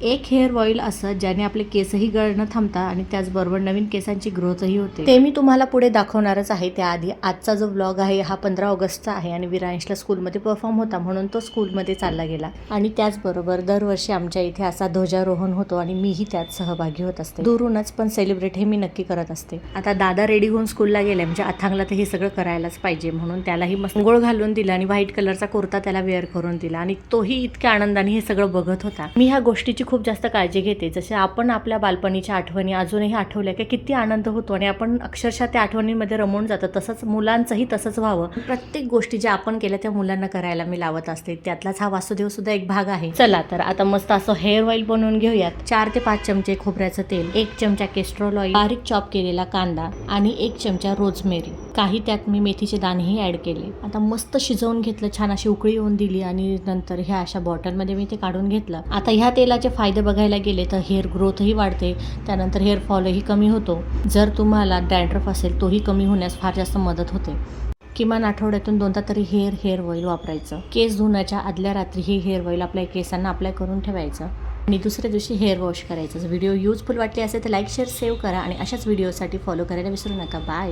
एक hair oil असं ज्याने आपले केसही गळणं थांबतात आणि त्याचबरोबर नवीन केसांची ग्रोथही होते, ते मी तुम्हाला पुढे दाखवणारच आहे. त्याआधी आजचा जो व्लॉग आहे हा 15 ऑगस्टचा आहे आणि विरांशला स्कूलमध्ये परफॉर्म होता म्हणून तो स्कूलमध्ये चालला गेला. आणि त्याचबरोबर दरवर्षी आमच्या इथे असा ध्वजारोहण होतो आणि मीही त्यात सहभागी होत असते. दुरूनच पण सेलिब्रेट हे मी नक्की करत असते. आता दादा रेडी होऊन स्कूलला गेले म्हणजे अथांगला तर हे सगळं करायलाच पाहिजे म्हणून त्यालाही मस्त अंघोळ घालून दिला आणि व्हाईट कलरचा कुर्ता त्याला वेअर करून दिला आणि तोही इतक्या आनंदाने हे सगळं बघत होता. मी ह्या गोष्टीची खूप जास्त काळजी घेते. जसे आपण आपल्या बालपणीच्या आठवणी अजूनही आठवल्या की किती आनंद होतो आणि आपण अक्षरशः त्या आठवणींमध्ये रमून जातो. तसंच मुलांचंही तसंच व्हावं. प्रत्येक गोष्टी ज्या आपण केल्या त्या मुलांना करायला मी लावत असते. त्यातलाच हा वासुदेव सुद्धा एक भाग आहे. चला तर आता मस्त असं हेअर ऑइल बनवून घेऊयात. 4 ते 5 चमचे खोबऱ्याचं तेल, 1 चमचा केस्ट्रोल ऑइल, बारीक चॉप केलेला कांदा आणि 1 चमचा रोजमेरी. काही त्यात मी मेथीचे दाणेही ऍड केले. आता मस्त शिजवून घेतलं, छान अशी उकळी येऊन दिली आणि नंतर ह्या अशा बॉटलमध्ये मी ते काढून घेतलं. आता ह्या तेलाचे फायदे बघायला गेले तर हेअर ग्रोथही वाढते, त्यानंतर हेअर फॉलही कमी होतो. जर तुम्हाला डॅन्ड्रफ असेल तोही कमी होण्यास फार जास्त मदत होते. किमान आठवड्यातून 2दा तरी हेअर ऑइल वापरायचं. केस धुण्याच्या आदल्या रात्री हे हेअर ऑइल आपल्या केसांना अप्लाय करून ठेवायचं आणि दुसऱ्या दिवशी हेअर वॉश करायचं. व्हिडिओ युजफुल वाटले असेल तर लाईक, शेअर, सेव्ह करा आणि अशाच व्हिडिओसाठी फॉलो करायला विसरू नका. बाय.